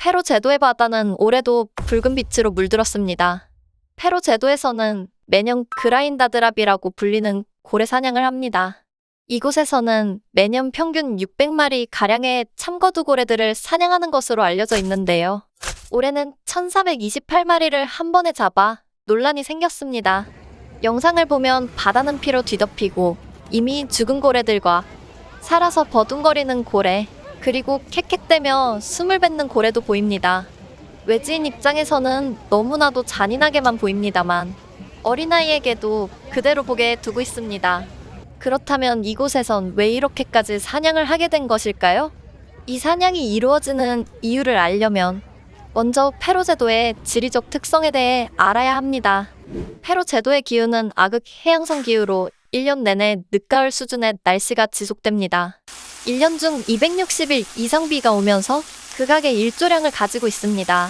페루 제도의 바다는 올해도 붉은 빛으로 물들었습니다. 페루 제도에서는 매년 그라인다드랍이라고 불리는 고래 사냥을 합니다. 이곳에서는 매년 평균 600마리 가량의 참거두 고래들을 사냥하는 것으로 알려져 있는데요. 올해는 1428마리를 한 번에 잡아 논란이 생겼습니다. 영상을 보면 바다는 피로 뒤덮이고 이미 죽은 고래들과 살아서 버둥거리는 고래, 그리고 캑캑대며 숨을 뱉는 고래도 보입니다. 외지인 입장에서는 너무나도 잔인하게만 보입니다만 어린아이에게도 그대로 보게 두고 있습니다. 그렇다면 이곳에선 왜 이렇게까지 사냥을 하게 된 것일까요? 이 사냥이 이루어지는 이유를 알려면 먼저 페루 제도의 지리적 특성에 대해 알아야 합니다. 페루 제도의 기후는 아극 해양성 기후로 1년 내내 늦가을 수준의 날씨가 지속됩니다. 1년 중 260일 이상 비가 오면서 극악의 일조량을 가지고 있습니다.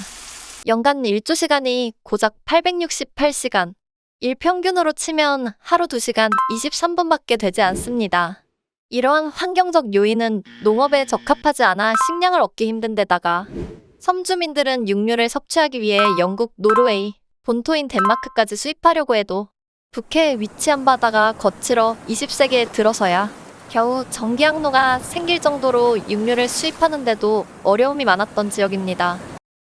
연간 일조 시간이 고작 868시간, 일평균으로 치면 하루 2시간 23분밖에 되지 않습니다. 이러한 환경적 요인은 농업에 적합하지 않아 식량을 얻기 힘든 데다가 섬주민들은 육류를 섭취하기 위해 영국, 노르웨이, 본토인 덴마크까지 수입하려고 해도 북해에 위치한 바다가 거칠어 20세기에 들어서야 겨우 전기항로가 생길 정도로 육류를 수입하는데도 어려움이 많았던 지역입니다.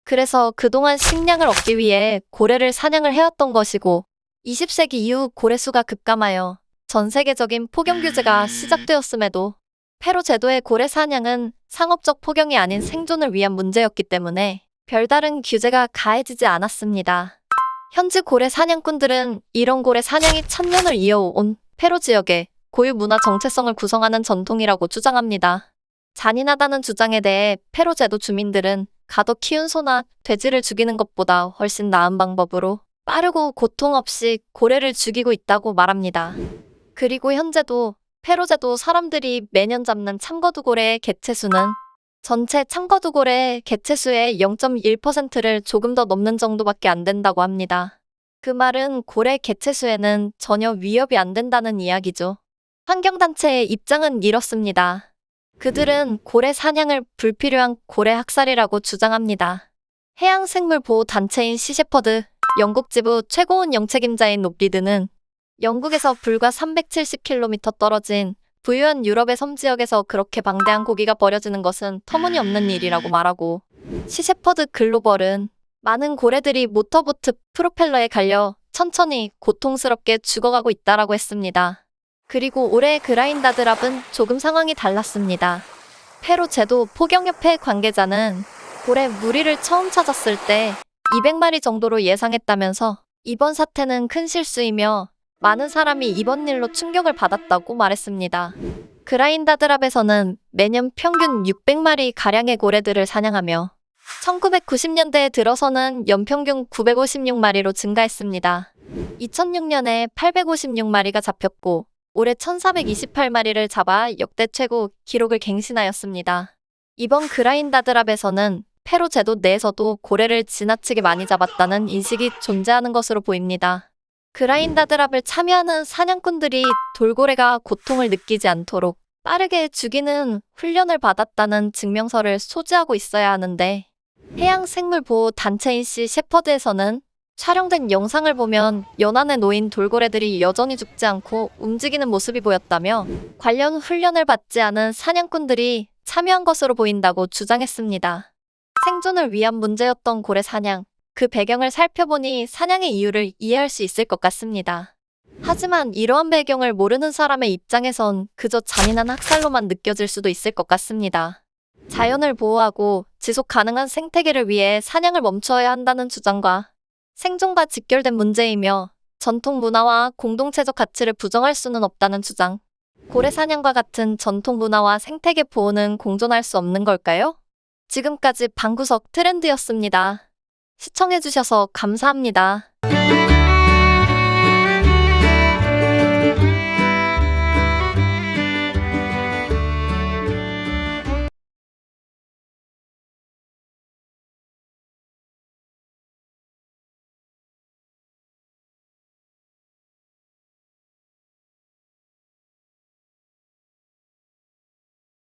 그래서 그동안 식량을 얻기 위해 고래를 사냥을 해왔던 것이고 20세기 이후 고래수가 급감하여 전 세계적인 포경 규제가 시작되었음에도 페루 제도의 고래 사냥은 상업적 포경이 아닌 생존을 위한 문제였기 때문에 별다른 규제가 가해지지 않았습니다. 현지 고래 사냥꾼들은 이런 고래 사냥이 천년을 이어온 페루 지역의 고유 문화 정체성을 구성하는 전통이라고 주장합니다. 잔인하다는 주장에 대해 페루 제도 주민들은 가둬 키운 소나 돼지를 죽이는 것보다 훨씬 나은 방법으로 빠르고 고통 없이 고래를 죽이고 있다고 말합니다. 그리고 현재도 페루 제도 사람들이 매년 잡는 참거두 고래의 개체수는 전체 참거두 고래의 개체수의 0.1%를 조금 더 넘는 정도밖에 안 된다고 합니다. 그 말은 고래 개체수에는 전혀 위협이 안 된다는 이야기죠. 환경단체의 입장은 이렇습니다. 그들은 고래 사냥을 불필요한 고래 학살이라고 주장합니다. 해양생물보호단체인 시셰퍼드, 영국 지부 최고원 영책임자인 옵리드는 영국에서 불과 370km 떨어진 부유한 유럽의 섬지역에서 그렇게 방대한 고기가 버려지는 것은 터무니없는 일이라고 말하고, 시셰퍼드 글로벌은 많은 고래들이 모터보트 프로펠러에 갈려 천천히 고통스럽게 죽어가고 있다라고 했습니다. 그리고 올해 그라인다드랍은 조금 상황이 달랐습니다. 페루 제도 포경협회 관계자는 고래 무리를 처음 찾았을 때 200마리 정도로 예상했다면서 이번 사태는 큰 실수이며 많은 사람이 이번 일로 충격을 받았다고 말했습니다. 그라인다드랍에서는 매년 평균 600마리 가량의 고래들을 사냥하며 1990년대에 들어서는 연평균 956마리로 증가했습니다. 2006년에 856마리가 잡혔고 올해 1428마리를 잡아 역대 최고 기록을 갱신하였습니다. 이번 그라인다드랍에서는 페루 제도 내에서도 고래를 지나치게 많이 잡았다는 인식이 존재하는 것으로 보입니다. 그라인다드랍을 참여하는 사냥꾼들이 돌고래가 고통을 느끼지 않도록 빠르게 죽이는 훈련을 받았다는 증명서를 소지하고 있어야 하는데, 해양생물보호단체인 시셰퍼드에서는 촬영된 영상을 보면 연안에 놓인 돌고래들이 여전히 죽지 않고 움직이는 모습이 보였다며 관련 훈련을 받지 않은 사냥꾼들이 참여한 것으로 보인다고 주장했습니다. 생존을 위한 문제였던 고래 사냥, 그 배경을 살펴보니 사냥의 이유를 이해할 수 있을 것 같습니다. 하지만 이러한 배경을 모르는 사람의 입장에선 그저 잔인한 학살로만 느껴질 수도 있을 것 같습니다. 자연을 보호하고 지속 가능한 생태계를 위해 사냥을 멈춰야 한다는 주장과 생존과 직결된 문제이며 전통 문화와 공동체적 가치를 부정할 수는 없다는 주장. 고래 사냥과 같은 전통 문화와 생태계 보호는 공존할 수 없는 걸까요? 지금까지 방구석 트렌드였습니다. 시청해주셔서 감사합니다.